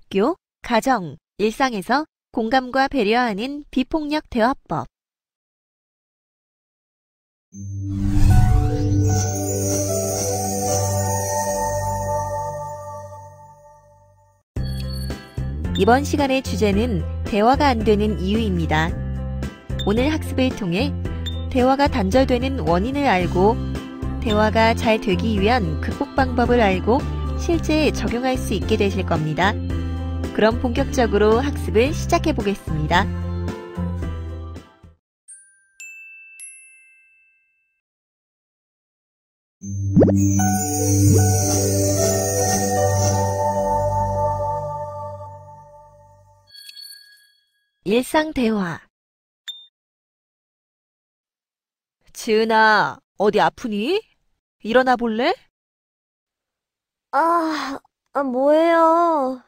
학교, 가정, 일상에서 공감과 배려하는 비폭력 대화법. 이번 시간의 주제는 대화가 안 되는 이유입니다. 오늘 학습을 통해 대화가 단절되는 원인을 알고 대화가 잘 되기 위한 극복 방법을 알고 실제 적용할 수 있게 되실 겁니다. 그럼 본격적으로 학습을 시작해 보겠습니다. 일상 대화. 지은아, 어디 아프니? 일어나 볼래? 뭐예요?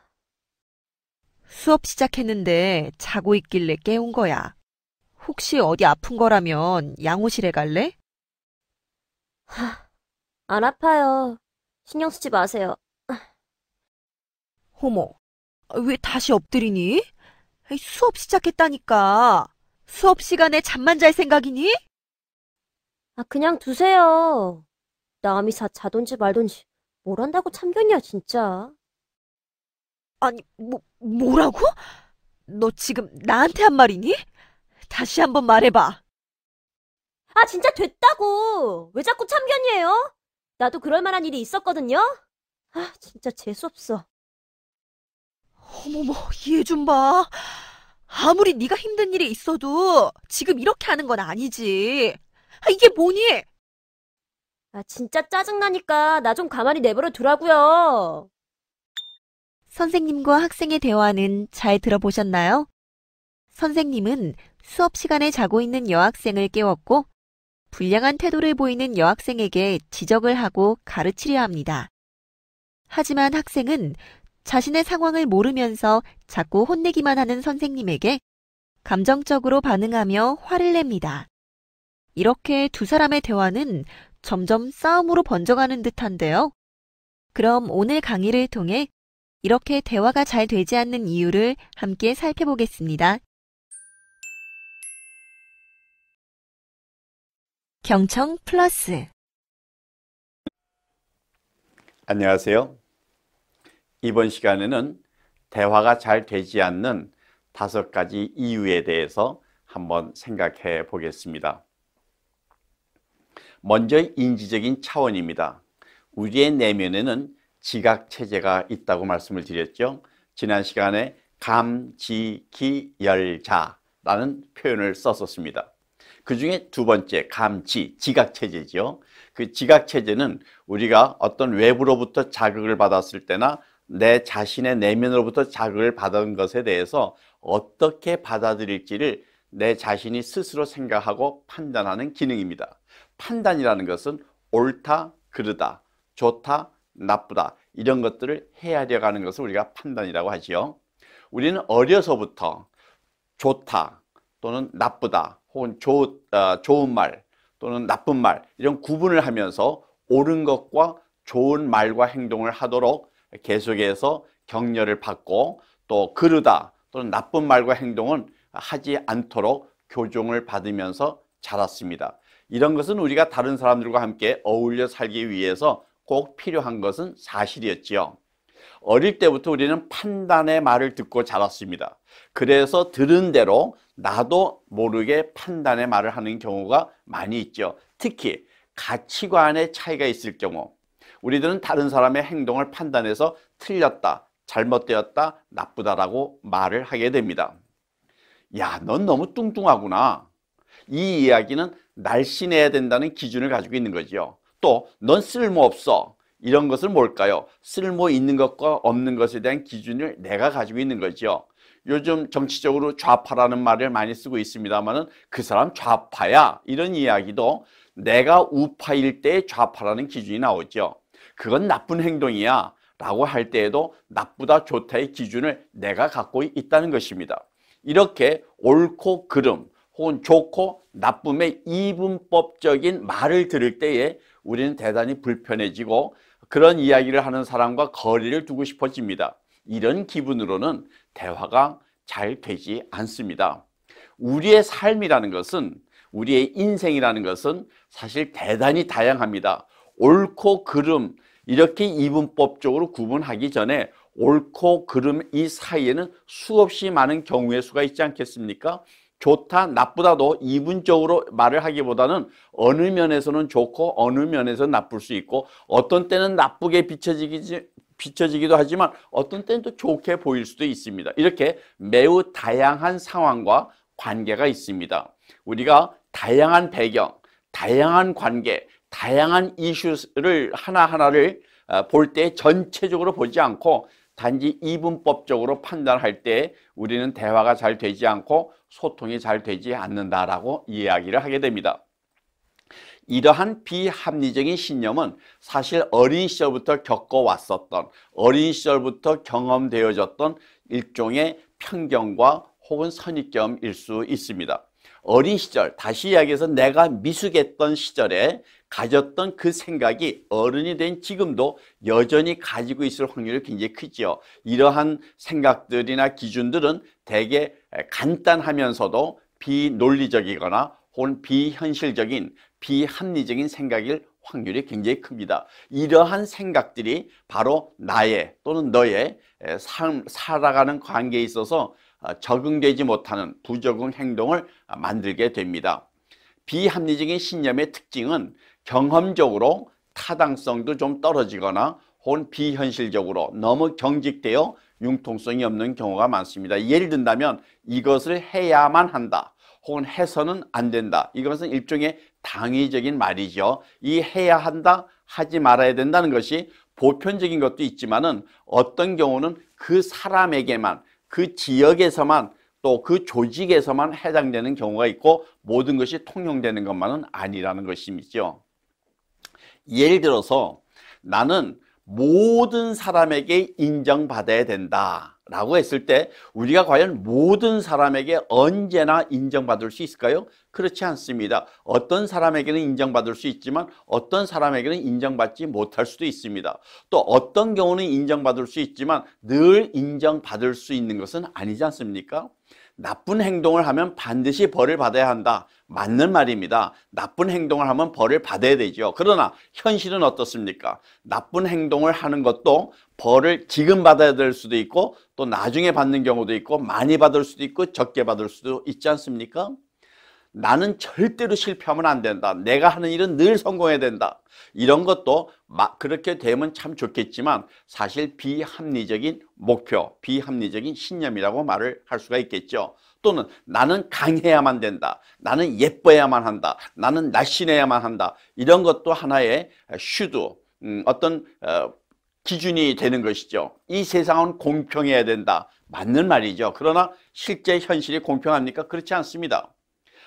수업 시작했는데 자고 있길래 깨운 거야. 혹시 어디 아픈 거라면 양호실에 갈래? 안 아파요. 신경 쓰지 마세요. 어머, 왜 다시 엎드리니? 수업 시작했다니까. 수업 시간에 잠만 잘 생각이니? 그냥 두세요. 남이 자던지 말던지 뭘 한다고 참견이야, 진짜. 아니, 뭐라고? 너 지금 나한테 한 말이니? 다시 한번 말해봐. 진짜 됐다고! 왜 자꾸 참견이에요? 나도 그럴 만한 일이 있었거든요? 진짜 재수없어. 어머머, 얘 좀 봐. 아무리 네가 힘든 일이 있어도 지금 이렇게 하는 건 아니지. 이게 뭐니? 진짜 짜증나니까 나 좀 가만히 내버려 두라고요. 선생님과 학생의 대화는 잘 들어보셨나요? 선생님은 수업 시간에 자고 있는 여학생을 깨웠고 불량한 태도를 보이는 여학생에게 지적을 하고 가르치려 합니다. 하지만 학생은 자신의 상황을 모르면서 자꾸 혼내기만 하는 선생님에게 감정적으로 반응하며 화를 냅니다. 이렇게 두 사람의 대화는 점점 싸움으로 번져가는 듯한데요. 그럼 오늘 강의를 통해 이렇게 대화가 잘 되지 않는 이유를 함께 살펴보겠습니다. 경청 플러스. 안녕하세요. 이번 시간에는 대화가 잘 되지 않는 5가지 이유에 대해서 한번 생각해 보겠습니다. 먼저 인지적인 차원입니다. 우리의 내면에는 지각체제가 있다고 말씀을 드렸죠. 지난 시간에 감지기열자라는 표현을 썼었습니다. 그 중에 두 번째 지각체제죠. 그 지각체제는 우리가 어떤 외부로부터 자극을 받았을 때나 내 자신의 내면으로부터 자극을 받은 것에 대해서 어떻게 받아들일지를 내 자신이 스스로 생각하고 판단하는 기능입니다. 판단이라는 것은 옳다, 그르다, 좋다, 나쁘다 이런 것들을 헤아려 가는 것을 우리가 판단이라고 하지요. 우리는 어려서부터 좋다 또는 나쁘다 혹은 좋은 말 또는 나쁜 말 이런 구분을 하면서 옳은 것과 좋은 말과 행동을 하도록 계속해서 격려를 받고 또 그르다 또는 나쁜 말과 행동은 하지 않도록 교정을 받으면서 자랐습니다. 이런 것은 우리가 다른 사람들과 함께 어울려 살기 위해서 꼭 필요한 것은 사실이었지요. 어릴 때부터 우리는 판단의 말을 듣고 자랐습니다. 그래서 들은 대로 나도 모르게 판단의 말을 하는 경우가 많이 있죠. 특히 가치관의 차이가 있을 경우 우리들은 다른 사람의 행동을 판단해서 틀렸다, 잘못되었다, 나쁘다라고 말을 하게 됩니다. 야, 넌 너무 뚱뚱하구나. 이 이야기는 날씬해야 된다는 기준을 가지고 있는 거죠. 또 넌 쓸모없어. 이런 것은 뭘까요? 쓸모 있는 것과 없는 것에 대한 기준을 내가 가지고 있는 거죠. 요즘 정치적으로 좌파라는 말을 많이 쓰고 있습니다만은 그 사람 좌파야 이런 이야기도 내가 우파일 때 좌파라는 기준이 나오죠. 그건 나쁜 행동이야 라고 할 때에도 나쁘다 좋다의 기준을 내가 갖고 있다는 것입니다. 이렇게 옳고 그름 혹은 좋고 나쁨의 이분법적인 말을 들을 때에 우리는 대단히 불편해지고 그런 이야기를 하는 사람과 거리를 두고 싶어집니다. 이런 기분으로는 대화가 잘 되지 않습니다. 우리의 삶이라는 것은, 우리의 인생이라는 것은 사실 대단히 다양합니다. 옳고 그름, 이렇게 이분법적으로 구분하기 전에 옳고 그름 이 사이에는 수없이 많은 경우의 수가 있지 않겠습니까? 좋다, 나쁘다도 이분적으로 말을 하기보다는 어느 면에서는 좋고 어느 면에서는 나쁠 수 있고, 어떤 때는 나쁘게 비춰지기도 하지만 어떤 때는 또 좋게 보일 수도 있습니다. 이렇게 매우 다양한 상황과 관계가 있습니다. 우리가 다양한 배경, 다양한 관계, 다양한 이슈를 하나하나를 볼 때 전체적으로 보지 않고 단지 이분법적으로 판단할 때 우리는 대화가 잘 되지 않고 소통이 잘 되지 않는다라고 이야기를 하게 됩니다. 이러한 비합리적인 신념은 사실 어린 시절부터 겪어왔었던, 어린 시절부터 경험되어졌던 일종의 편견과 혹은 선입견일 수 있습니다. 어린 시절, 다시 이야기해서 내가 미숙했던 시절에 가졌던 그 생각이 어른이 된 지금도 여전히 가지고 있을 확률이 굉장히 크지요. 이러한 생각들이나 기준들은 대개 간단하면서도 비논리적이거나 혹은 비현실적인, 비합리적인 생각일 확률이 굉장히 큽니다. 이러한 생각들이 바로 나의 또는 너의 살아가는 관계에 있어서 적응되지 못하는 부적응 행동을 만들게 됩니다. 비합리적인 신념의 특징은 경험적으로 타당성도 좀 떨어지거나 혹은 비현실적으로 너무 경직되어 융통성이 없는 경우가 많습니다. 예를 든다면 이것을 해야만 한다 혹은 해서는 안 된다. 이것은 일종의 당위적인 말이죠. 이 해야 한다, 하지 말아야 된다는 것이 보편적인 것도 있지만은 어떤 경우는 그 사람에게만, 그 지역에서만, 또 그 조직에서만 해당되는 경우가 있고 모든 것이 통용되는 것만은 아니라는 것이죠. 예를 들어서 나는 모든 사람에게 인정받아야 된다라고 했을 때 우리가 과연 모든 사람에게 언제나 인정받을 수 있을까요? 그렇지 않습니다. 어떤 사람에게는 인정받을 수 있지만 어떤 사람에게는 인정받지 못할 수도 있습니다. 또 어떤 경우는 인정받을 수 있지만 늘 인정받을 수 있는 것은 아니지 않습니까? 나쁜 행동을 하면 반드시 벌을 받아야 한다. 맞는 말입니다. 나쁜 행동을 하면 벌을 받아야 되죠. 그러나 현실은 어떻습니까? 나쁜 행동을 하는 것도 벌을 지금 받아야 될 수도 있고 또 나중에 받는 경우도 있고 많이 받을 수도 있고 적게 받을 수도 있지 않습니까? 나는 절대로 실패하면 안 된다. 내가 하는 일은 늘 성공해야 된다. 이런 것도 그렇게 되면 참 좋겠지만 사실 비합리적인 목표, 비합리적인 신념이라고 말을 할 수가 있겠죠. 또는 나는 강해야만 된다. 나는 예뻐야만 한다. 나는 날씬해야만 한다. 이런 것도 하나의 어떤 기준이 되는 것이죠. 이 세상은 공평해야 된다. 맞는 말이죠. 그러나 실제 현실이 공평합니까? 그렇지 않습니다.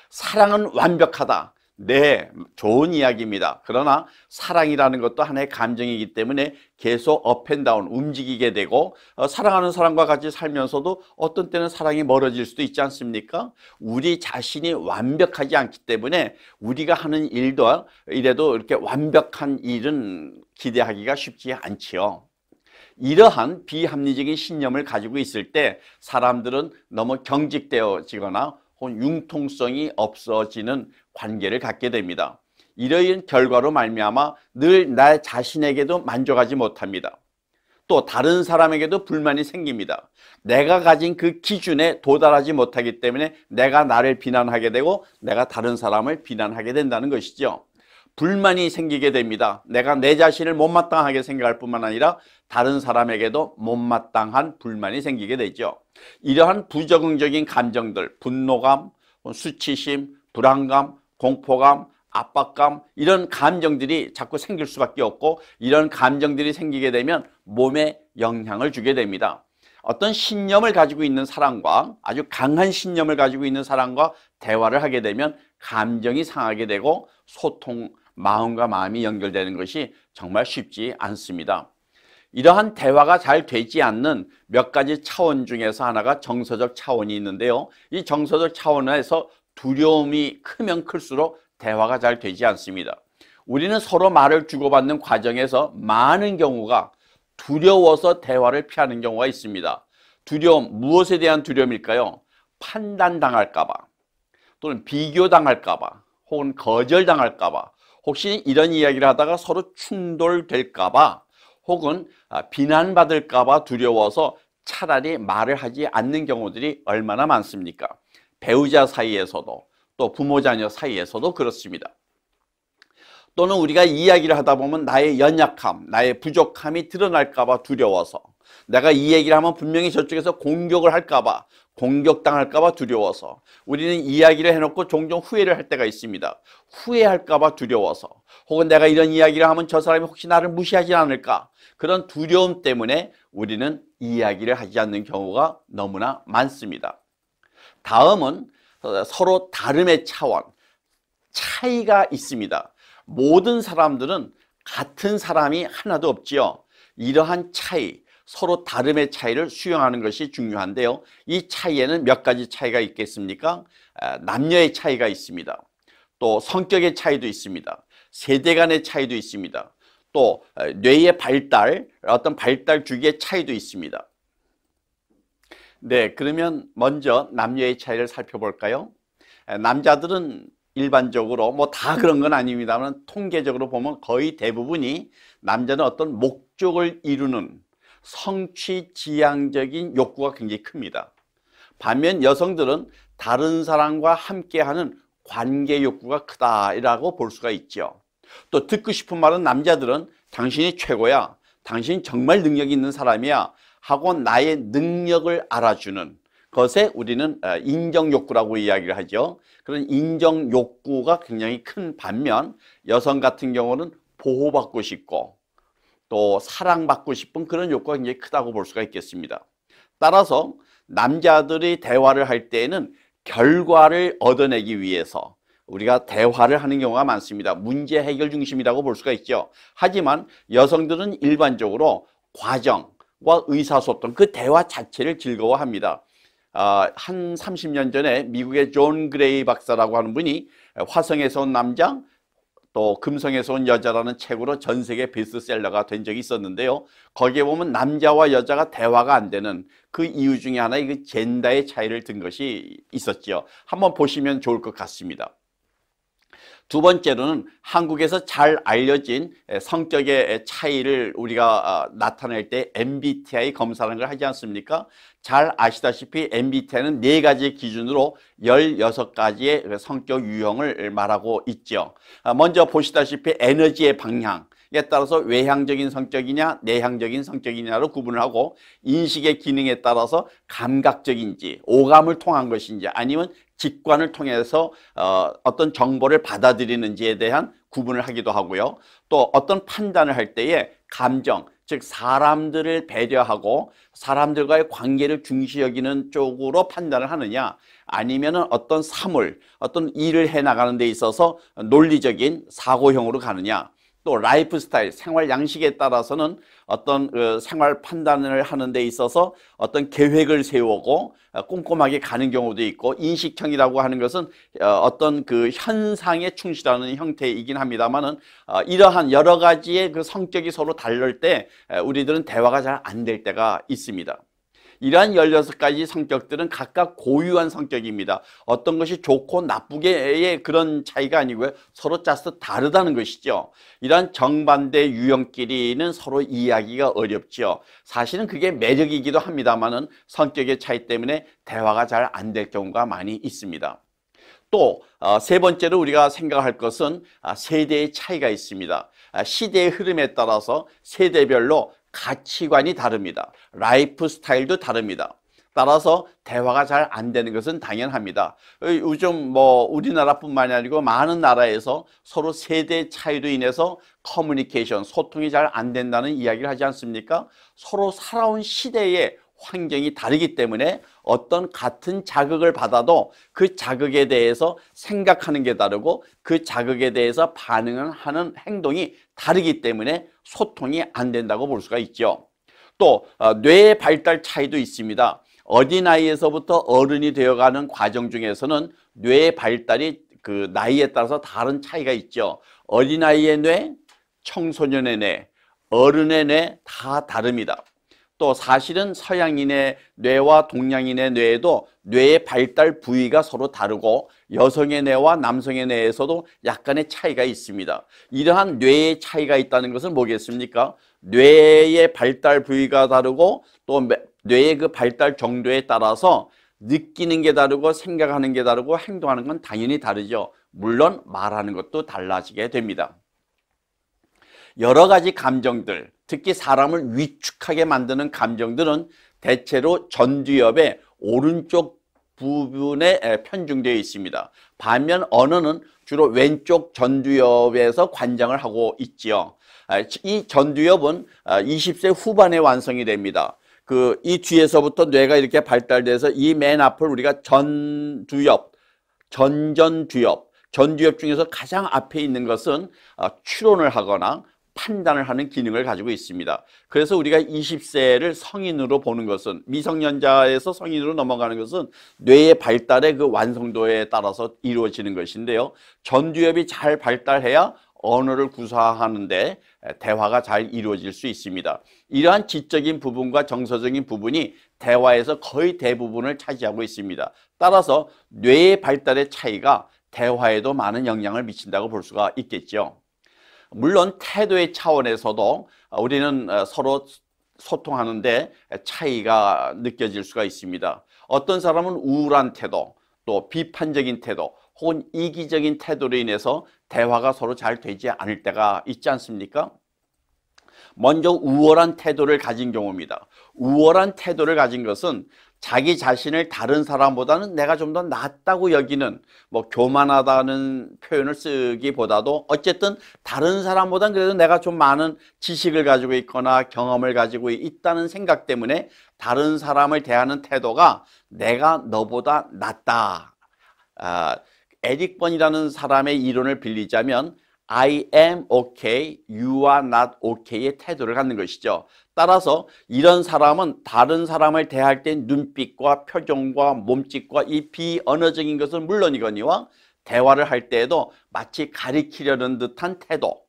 사랑은 완벽하다. 네, 좋은 이야기입니다. 그러나 사랑이라는 것도 하나의 감정이기 때문에 계속 업앤다운 움직이게 되고 사랑하는 사람과 같이 살면서도 어떤 때는 사랑이 멀어질 수도 있지 않습니까? 우리 자신이 완벽하지 않기 때문에 우리가 하는 일도 이래도 이렇게 완벽한 일은 기대하기가 쉽지 않지요. 이러한 비합리적인 신념을 가지고 있을 때 사람들은 너무 경직되어지거나 혹은 융통성이 없어지는 관계를 갖게 됩니다. 이러한 결과로 말미암아 늘 나 자신에게도 만족하지 못합니다. 또 다른 사람에게도 불만이 생깁니다. 내가 가진 그 기준에 도달하지 못하기 때문에 내가 나를 비난하게 되고 내가 다른 사람을 비난하게 된다는 것이죠. 불만이 생기게 됩니다. 내가 내 자신을 못마땅하게 생각할 뿐만 아니라 다른 사람에게도 못마땅한 불만이 생기게 되죠. 이러한 부적응적인 감정들, 분노감, 수치심, 불안감, 공포감, 압박감, 이런 감정들이 자꾸 생길 수밖에 없고 이런 감정들이 생기게 되면 몸에 영향을 주게 됩니다. 어떤 신념을 가지고 있는 사람과 아주 강한 신념을 가지고 있는 사람과 대화를 하게 되면 감정이 상하게 되고 마음과 마음이 연결되는 것이 정말 쉽지 않습니다. 이러한 대화가 잘 되지 않는 몇 가지 차원 중에서 하나가 정서적 차원이 있는데요. 이 정서적 차원에서 두려움이 크면 클수록 대화가 잘 되지 않습니다. 우리는 서로 말을 주고받는 과정에서 많은 경우가 두려워서 대화를 피하는 경우가 있습니다. 두려움, 무엇에 대한 두려움일까요? 판단당할까 봐, 또는 비교당할까 봐, 혹은 거절당할까 봐, 혹시 이런 이야기를 하다가 서로 충돌될까 봐, 혹은 비난받을까 봐 두려워서 차라리 말을 하지 않는 경우들이 얼마나 많습니까? 배우자 사이에서도, 또 부모 자녀 사이에서도 그렇습니다. 또는 우리가 이야기를 하다 보면 나의 연약함, 나의 부족함이 드러날까 봐 두려워서, 내가 이 얘기를 하면 분명히 저쪽에서 공격을 할까 봐, 공격당할까 봐 두려워서, 우리는 이야기를 해놓고 종종 후회를 할 때가 있습니다. 후회할까 봐 두려워서, 혹은 내가 이런 이야기를 하면 저 사람이 혹시 나를 무시하지 않을까, 그런 두려움 때문에 우리는 이야기를 하지 않는 경우가 너무나 많습니다. 다음은 서로 다름의 차원, 차이가 있습니다. 모든 사람들은 같은 사람이 하나도 없지요. 이러한 차이, 서로 다름의 차이를 수용하는 것이 중요한데요. 이 차이에는 몇 가지 차이가 있겠습니까? 남녀의 차이가 있습니다. 또 성격의 차이도 있습니다. 세대 간의 차이도 있습니다. 또 뇌의 발달, 어떤 발달 주기의 차이도 있습니다. 네, 그러면 먼저 남녀의 차이를 살펴볼까요? 남자들은 일반적으로 뭐 다 그런 건 아닙니다만 통계적으로 보면 거의 대부분이 남자는 어떤 목적을 이루는 성취지향적인 욕구가 굉장히 큽니다. 반면 여성들은 다른 사람과 함께하는 관계 욕구가 크다라고 볼 수가 있죠. 또 듣고 싶은 말은 남자들은 당신이 최고야, 당신 정말 능력 있는 사람이야 하고 나의 능력을 알아주는 것에 우리는 인정 욕구라고 이야기를 하죠. 그런 인정 욕구가 굉장히 큰 반면 여성 같은 경우는 보호받고 싶고 또 사랑받고 싶은 그런 욕구가 굉장히 크다고 볼 수가 있겠습니다. 따라서 남자들이 대화를 할 때에는 결과를 얻어내기 위해서 우리가 대화를 하는 경우가 많습니다. 문제 해결 중심이라고 볼 수가 있죠. 하지만 여성들은 일반적으로 과정과 의사소통, 그 대화 자체를 즐거워합니다. 한 30년 전에 미국의 존 그레이 박사라고 하는 분이 화성에서 온 남자, 또 금성에서 온 여자라는 책으로 전 세계 베스트셀러가 된 적이 있었는데요. 거기에 보면 남자와 여자가 대화가 안 되는 그 이유 중에 하나의 그 젠더의 차이를 든 것이 있었죠. 한번 보시면 좋을 것 같습니다. 두 번째로는 한국에서 잘 알려진 성격의 차이를 우리가 나타낼 때 MBTI 검사라는 걸 하지 않습니까? 잘 아시다시피 MBTI는 4가지 기준으로 16가지의 성격 유형을 말하고 있죠. 먼저 보시다시피 에너지의 방향, 에 따라서 외향적인 성격이냐 내향적인 성격이냐로 구분을 하고, 인식의 기능에 따라서 감각적인지 오감을 통한 것인지 아니면 직관을 통해서 어떤 정보를 받아들이는지에 대한 구분을 하기도 하고요. 또 어떤 판단을 할 때에 감정, 즉 사람들을 배려하고 사람들과의 관계를 중시 여기는 쪽으로 판단을 하느냐, 아니면은 어떤 사물, 어떤 일을 해나가는 데 있어서 논리적인 사고형으로 가느냐, 또 라이프 스타일, 생활 양식에 따라서는 어떤 생활 판단을 하는 데 있어서 어떤 계획을 세우고 꼼꼼하게 가는 경우도 있고, 인식형이라고 하는 것은 어떤 그 현상에 충실하는 형태이긴 합니다만은 이러한 여러 가지의 그 성격이 서로 다를 때 우리들은 대화가 잘 안 될 때가 있습니다. 이러한 16가지 성격들은 각각 고유한 성격입니다. 어떤 것이 좋고 나쁘게의 그런 차이가 아니고요. 서로 짜서 다르다는 것이죠. 이러한 정반대 유형끼리는 서로 이해하기가 어렵죠. 사실은 그게 매력이기도 합니다만은 성격의 차이 때문에 대화가 잘 안 될 경우가 많이 있습니다. 또 세 번째로 우리가 생각할 것은 세대의 차이가 있습니다. 시대의 흐름에 따라서 세대별로 가치관이 다릅니다. 라이프 스타일도 다릅니다. 따라서 대화가 잘 안 되는 것은 당연합니다. 요즘 뭐 우리나라뿐만이 아니고 많은 나라에서 서로 세대 차이로 인해서 커뮤니케이션, 소통이 잘 안 된다는 이야기를 하지 않습니까? 서로 살아온 시대의 환경이 다르기 때문에 어떤 같은 자극을 받아도 그 자극에 대해서 생각하는 게 다르고 그 자극에 대해서 반응하는 행동이 다르기 때문에 소통이 안 된다고 볼 수가 있죠. 또 뇌의 발달 차이도 있습니다. 어린아이에서부터 어른이 되어가는 과정 중에서는 뇌의 발달이 그 나이에 따라서 다른 차이가 있죠. 어린아이의 뇌, 청소년의 뇌, 어른의 뇌 다 다릅니다. 또 사실은 서양인의 뇌와 동양인의 뇌에도 뇌의 발달 부위가 서로 다르고 여성의 뇌와 남성의 뇌에서도 약간의 차이가 있습니다. 이러한 뇌의 차이가 있다는 것은 뭐겠습니까? 뇌의 발달 부위가 다르고 또 뇌의 그 발달 정도에 따라서 느끼는 게 다르고 생각하는 게 다르고 행동하는 건 당연히 다르죠. 물론 말하는 것도 달라지게 됩니다. 여러 가지 감정들, 특히 사람을 위축하게 만드는 감정들은 대체로 전두엽의 오른쪽 부분에 편중되어 있습니다. 반면 언어는 주로 왼쪽 전두엽에서 관장을 하고 있지요. 이 전두엽은 20세 후반에 완성이 됩니다. 이 뒤에서부터 뇌가 이렇게 발달돼서 이 맨 앞을 우리가 전두엽, 전두엽 중에서 가장 앞에 있는 것은 추론을 하거나 판단을 하는 기능을 가지고 있습니다. 그래서 우리가 20세를 성인으로 보는 것은, 미성년자에서 성인으로 넘어가는 것은 뇌의 발달의 그 완성도에 따라서 이루어지는 것인데요. 전두엽이 잘 발달해야 언어를 구사하는데 대화가 잘 이루어질 수 있습니다. 이러한 지적인 부분과 정서적인 부분이 대화에서 거의 대부분을 차지하고 있습니다. 따라서 뇌의 발달의 차이가 대화에도 많은 영향을 미친다고 볼 수가 있겠죠. 물론 태도의 차원에서도 우리는 서로 소통하는데 차이가 느껴질 수가 있습니다. 어떤 사람은 우울한 태도, 또 비판적인 태도, 혹은 이기적인 태도로 인해서 대화가 서로 잘 되지 않을 때가 있지 않습니까? 먼저 우월한 태도를 가진 경우입니다. 우월한 태도를 가진 것은 자기 자신을 다른 사람보다는 내가 좀 더 낫다고 여기는, 교만하다는 표현을 쓰기보다도 어쨌든 다른 사람보다는 그래도 내가 좀 많은 지식을 가지고 있거나 경험을 가지고 있다는 생각 때문에 다른 사람을 대하는 태도가 내가 너보다 낫다. 에릭 번이라는 사람의 이론을 빌리자면 I am okay, you are not okay의 태도를 갖는 것이죠. 따라서 이런 사람은 다른 사람을 대할 때 눈빛과 표정과 몸짓과 이 비언어적인 것은 물론이거니와 대화를 할 때에도 마치 가리키려는 듯한 태도,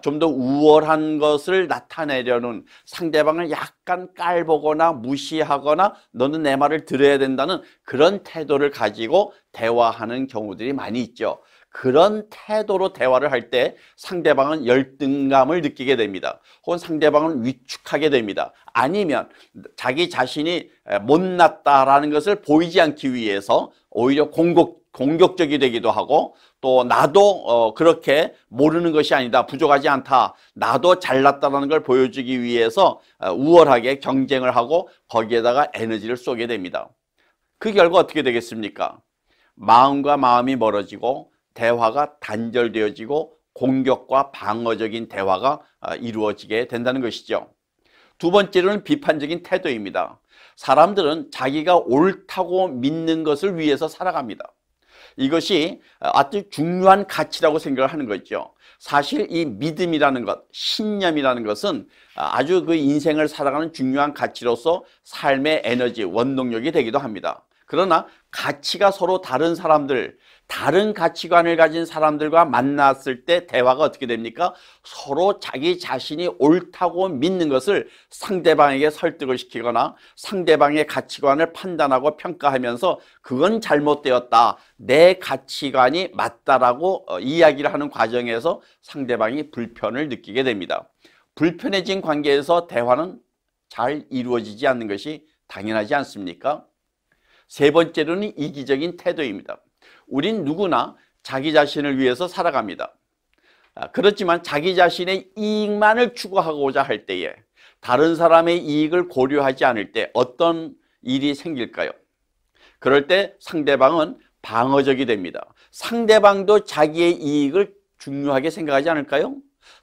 좀 더 우월한 것을 나타내려는, 상대방을 약간 깔보거나 무시하거나 너는 내 말을 들어야 된다는 그런 태도를 가지고 대화하는 경우들이 많이 있죠. 그런 태도로 대화를 할 때 상대방은 열등감을 느끼게 됩니다. 혹은 상대방을 위축하게 됩니다. 아니면 자기 자신이 못났다라는 것을 보이지 않기 위해서 오히려 공격적이 되기도 하고, 또 나도 그렇게 모르는 것이 아니다, 부족하지 않다, 나도 잘났다는 걸 보여주기 위해서 우월하게 경쟁을 하고 거기에다가 에너지를 쏘게 됩니다. 그 결과 어떻게 되겠습니까? 마음과 마음이 멀어지고 대화가 단절되어지고 공격과 방어적인 대화가 이루어지게 된다는 것이죠. 두 번째로는 비판적인 태도입니다. 사람들은 자기가 옳다고 믿는 것을 위해서 살아갑니다. 이것이 아주 중요한 가치라고 생각을 하는 거죠. 사실 이 믿음이라는 것, 신념이라는 것은 아주 그 인생을 살아가는 중요한 가치로서 삶의 에너지, 원동력이 되기도 합니다. 그러나 가치가 서로 다른 사람들, 다른 가치관을 가진 사람들과 만났을 때 대화가 어떻게 됩니까? 서로 자기 자신이 옳다고 믿는 것을 상대방에게 설득을 시키거나 상대방의 가치관을 판단하고 평가하면서 그건 잘못되었다, 내 가치관이 맞다라고 이야기를 하는 과정에서 상대방이 불편을 느끼게 됩니다. 불편해진 관계에서 대화는 잘 이루어지지 않는 것이 당연하지 않습니까? 세 번째로는 이기적인 태도입니다. 우린 누구나 자기 자신을 위해서 살아갑니다. 그렇지만 자기 자신의 이익만을 추구하고자 할 때에 다른 사람의 이익을 고려하지 않을 때 어떤 일이 생길까요? 그럴 때 상대방은 방어적이 됩니다. 상대방도 자기의 이익을 중요하게 생각하지 않을까요?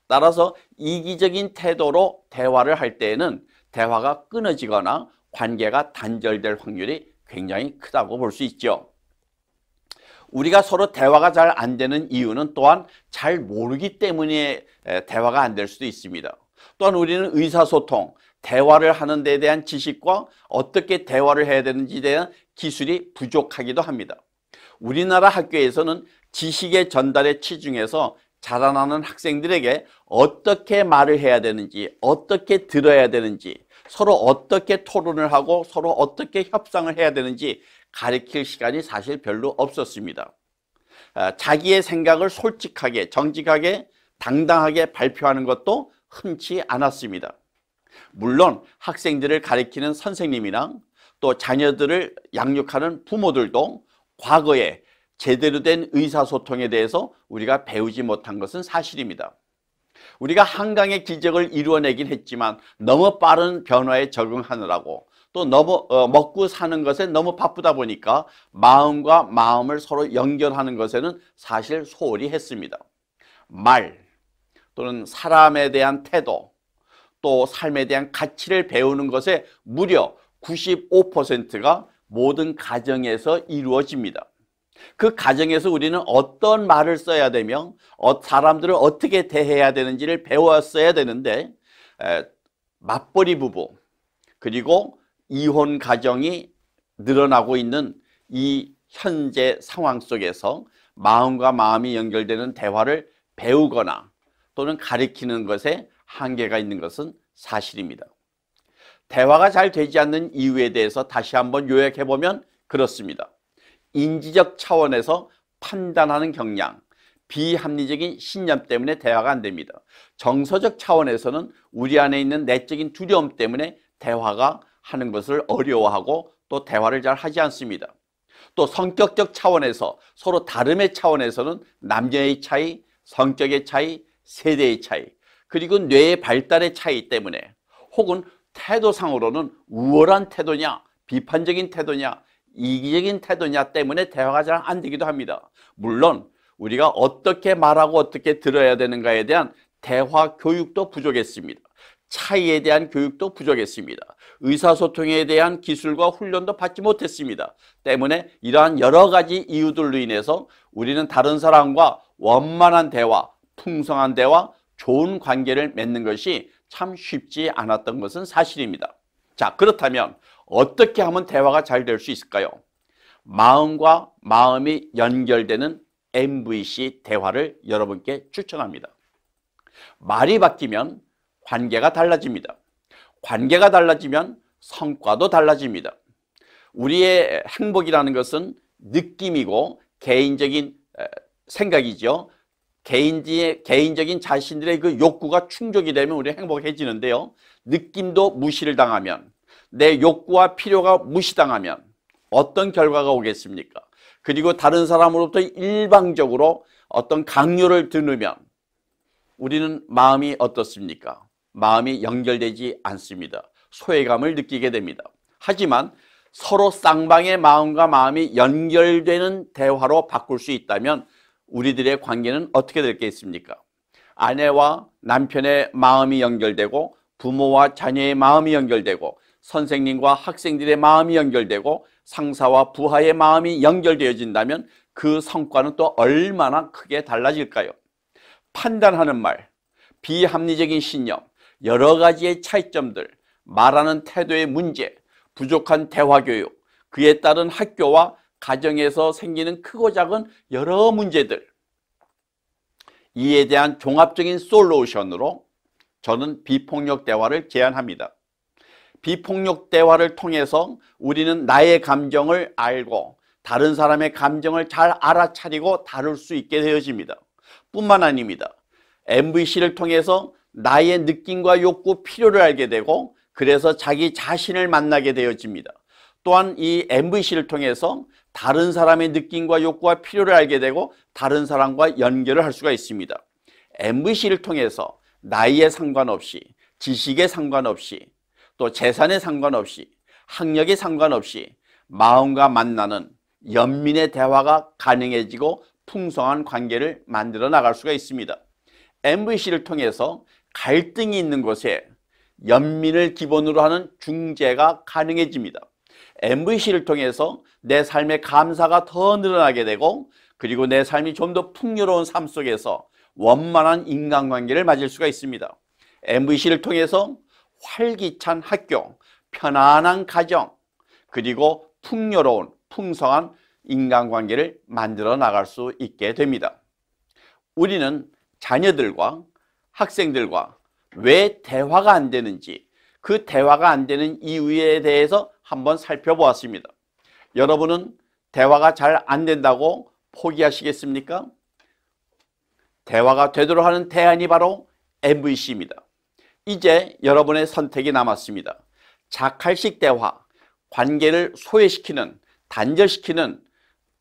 따라서 이기적인 태도로 대화를 할 때에는 대화가 끊어지거나 관계가 단절될 확률이 굉장히 크다고 볼 수 있죠. 우리가 서로 대화가 잘 안 되는 이유는 또한 잘 모르기 때문에 대화가 안 될 수도 있습니다. 또한 우리는 의사소통, 대화를 하는 데 대한 지식과 어떻게 대화를 해야 되는지에 대한 기술이 부족하기도 합니다. 우리나라 학교에서는 지식의 전달에 치중해서 자라나는 학생들에게 어떻게 말을 해야 되는지, 어떻게 들어야 되는지, 서로 어떻게 토론을 하고 서로 어떻게 협상을 해야 되는지 가르칠 시간이 사실 별로 없었습니다. 자기의 생각을 솔직하게, 정직하게, 당당하게 발표하는 것도 흔치 않았습니다. 물론 학생들을 가르치는 선생님이나 또 자녀들을 양육하는 부모들도 과거에 제대로 된 의사소통에 대해서 우리가 배우지 못한 것은 사실입니다. 우리가 한강의 기적을 이루어내긴 했지만 너무 빠른 변화에 적응하느라고 또 너무 먹고 사는 것에 너무 바쁘다 보니까 마음과 마음을 서로 연결하는 것에는 사실 소홀히 했습니다. 말 또는 사람에 대한 태도 또 삶에 대한 가치를 배우는 것에 무려 95%가 모든 가정에서 이루어집니다. 그 가정에서 우리는 어떤 말을 써야 되며 사람들을 어떻게 대해야 되는지를 배웠어야 되는데 맞벌이 부부 그리고 이혼 가정이 늘어나고 있는 이 현재 상황 속에서 마음과 마음이 연결되는 대화를 배우거나 또는 가르치는 것에 한계가 있는 것은 사실입니다. 대화가 잘 되지 않는 이유에 대해서 다시 한번 요약해 보면 그렇습니다. 인지적 차원에서 판단하는 경향, 비합리적인 신념 때문에 대화가 안 됩니다. 정서적 차원에서는 우리 안에 있는 내적인 두려움 때문에 대화가 하는 것을 어려워하고 또 대화를 잘 하지 않습니다. 또 성격적 차원에서 서로 다름의 차원에서는 남녀의 차이, 성격의 차이, 세대의 차이, 그리고 뇌의 발달의 차이 때문에 혹은 태도상으로는 우월한 태도냐, 비판적인 태도냐, 이기적인 태도냐 때문에 대화가 잘 안 되기도 합니다. 물론 우리가 어떻게 말하고 어떻게 들어야 되는가에 대한 대화 교육도 부족했습니다. 차이에 대한 교육도 부족했습니다. 의사소통에 대한 기술과 훈련도 받지 못했습니다. 때문에 이러한 여러 가지 이유들로 인해서 우리는 다른 사람과 원만한 대화, 풍성한 대화, 좋은 관계를 맺는 것이 참 쉽지 않았던 것은 사실입니다. 자, 그렇다면 어떻게 하면 대화가 잘 될 수 있을까요? 마음과 마음이 연결되는 MVC 대화를 여러분께 추천합니다. 말이 바뀌면 관계가 달라집니다. 관계가 달라지면 성과도 달라집니다. 우리의 행복이라는 것은 느낌이고 개인적인 생각이죠. 개인적인 자신들의 그 욕구가 충족이 되면 우리가 행복해지는데요. 느낌도 무시를 당하면, 내 욕구와 필요가 무시당하면 어떤 결과가 오겠습니까? 그리고 다른 사람으로부터 일방적으로 어떤 강요를 들으면 우리는 마음이 어떻습니까? 마음이 연결되지 않습니다. 소외감을 느끼게 됩니다. 하지만 서로 쌍방의 마음과 마음이 연결되는 대화로 바꿀 수 있다면 우리들의 관계는 어떻게 되겠습니까? 아내와 남편의 마음이 연결되고 부모와 자녀의 마음이 연결되고 선생님과 학생들의 마음이 연결되고 상사와 부하의 마음이 연결되어진다면 그 성과는 또 얼마나 크게 달라질까요? 판단하는 말, 비합리적인 신념, 여러 가지의 차이점들, 말하는 태도의 문제, 부족한 대화 교육, 그에 따른 학교와 가정에서 생기는 크고 작은 여러 문제들, 이에 대한 종합적인 솔루션으로 저는 비폭력 대화를 제안합니다. 비폭력 대화를 통해서 우리는 나의 감정을 알고 다른 사람의 감정을 잘 알아차리고 다룰 수 있게 되어집니다. 뿐만 아닙니다. MVC를 통해서 나의 느낌과 욕구, 필요를 알게 되고 그래서 자기 자신을 만나게 되어집니다. 또한 이 MVC를 통해서 다른 사람의 느낌과 욕구와 필요를 알게 되고 다른 사람과 연결을 할 수가 있습니다. MVC를 통해서 나이에 상관없이, 지식에 상관없이, 또 재산에 상관없이, 학력에 상관없이 마음과 만나는 연민의 대화가 가능해지고 풍성한 관계를 만들어 나갈 수가 있습니다. MVC를 통해서 갈등이 있는 곳에 연민을 기본으로 하는 중재가 가능해집니다. MVC를 통해서 내 삶의 감사가 더 늘어나게 되고 그리고 내 삶이 좀 더 풍요로운 삶 속에서 원만한 인간관계를 맺을 수가 있습니다. MVC를 통해서 활기찬 학교, 편안한 가정, 그리고 풍요로운 풍성한 인간관계를 만들어 나갈 수 있게 됩니다. 우리는 자녀들과 학생들과 왜 대화가 안 되는지, 그 대화가 안 되는 이유에 대해서 한번 살펴보았습니다. 여러분은 대화가 잘 안 된다고 포기하시겠습니까? 대화가 되도록 하는 대안이 바로 MVC입니다. 이제 여러분의 선택이 남았습니다. 자칼식 대화, 관계를 소외시키는, 단절시키는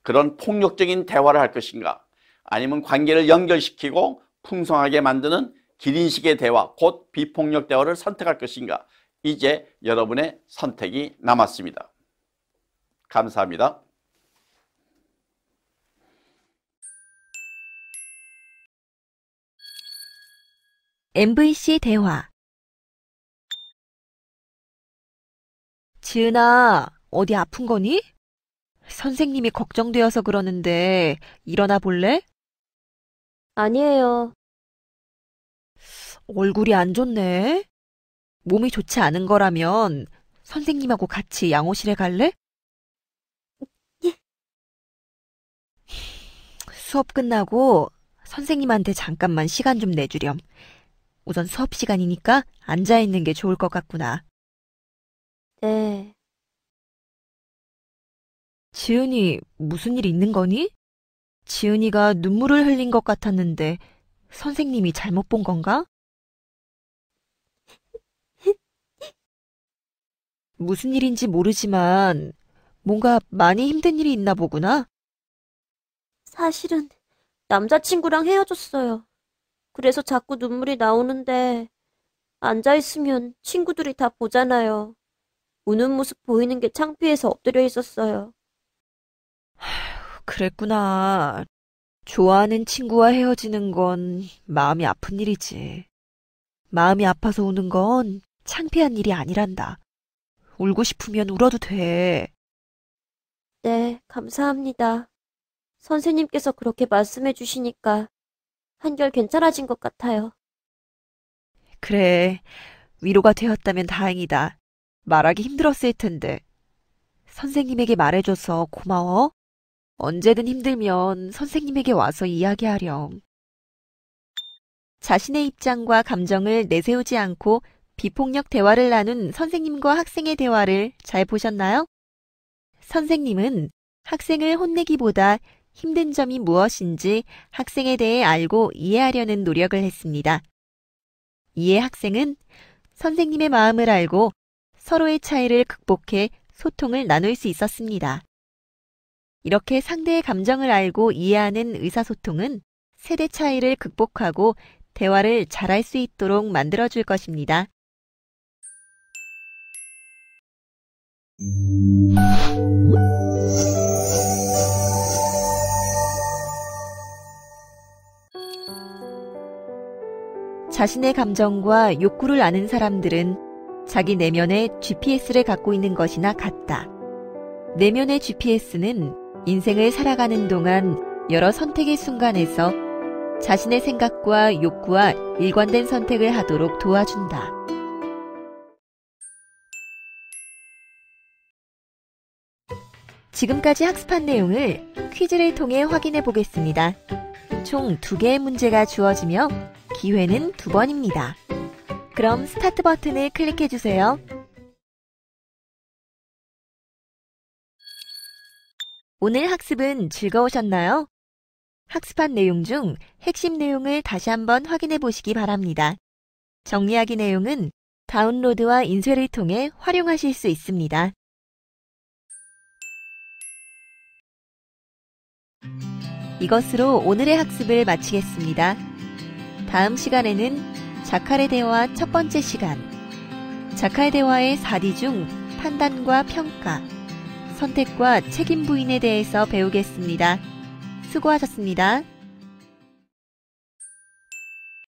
그런 폭력적인 대화를 할 것인가, 아니면 관계를 연결시키고 풍성하게 만드는 기린식의 대화, 곧 비폭력 대화를 선택할 것인가. 이제 여러분의 선택이 남았습니다. 감사합니다. MVC 대화. 지은아, 어디 아픈 거니? 선생님이 걱정되어서 그러는데 일어나 볼래? 아니에요. 얼굴이 안 좋네. 몸이 좋지 않은 거라면 선생님하고 같이 양호실에 갈래? 수업 끝나고 선생님한테 잠깐만 시간 좀 내주렴. 우선 수업 시간이니까 앉아있는 게 좋을 것 같구나. 네. 지은이 무슨 일 있는 거니? 지은이가 눈물을 흘린 것 같았는데 선생님이 잘못 본 건가? 무슨 일인지 모르지만 뭔가 많이 힘든 일이 있나 보구나. 사실은 남자친구랑 헤어졌어요. 그래서 자꾸 눈물이 나오는데 앉아있으면 친구들이 다 보잖아요. 우는 모습 보이는 게 창피해서 엎드려 있었어요. 그랬구나. 좋아하는 친구와 헤어지는 건 마음이 아픈 일이지. 마음이 아파서 우는 건 창피한 일이 아니란다. 울고 싶으면 울어도 돼. 네, 감사합니다. 선생님께서 그렇게 말씀해 주시니까 한결 괜찮아진 것 같아요. 그래, 위로가 되었다면 다행이다. 말하기 힘들었을 텐데. 선생님에게 말해줘서 고마워. 언제든 힘들면 선생님에게 와서 이야기하렴. 자신의 입장과 감정을 내세우지 않고 비폭력 대화를 나눈 선생님과 학생의 대화를 잘 보셨나요? 선생님은 학생을 혼내기보다 힘든 점이 무엇인지 학생에 대해 알고 이해하려는 노력을 했습니다. 이에 학생은 선생님의 마음을 알고 서로의 차이를 극복해 소통을 나눌 수 있었습니다. 이렇게 상대의 감정을 알고 이해하는 의사소통은 세대 차이를 극복하고 대화를 잘할 수 있도록 만들어줄 것입니다. 자신의 감정과 욕구를 아는 사람들은 자기 내면에 GPS를 갖고 있는 것이나 같다. 내면의 GPS는 인생을 살아가는 동안 여러 선택의 순간에서 자신의 생각과 욕구와 일관된 선택을 하도록 도와준다. 지금까지 학습한 내용을 퀴즈를 통해 확인해 보겠습니다. 총 2개의 문제가 주어지며 기회는 2번입니다. 그럼 스타트 버튼을 클릭해 주세요. 오늘 학습은 즐거우셨나요? 학습한 내용 중 핵심 내용을 다시 한번 확인해 보시기 바랍니다. 정리하기 내용은 다운로드와 인쇄를 통해 활용하실 수 있습니다. 이것으로 오늘의 학습을 마치겠습니다. 다음 시간에는 자칼의 대화 첫 번째 시간, 자칼 대화의 4D 중 판단과 평가, 선택과 책임 부인에 대해서 배우겠습니다. 수고하셨습니다.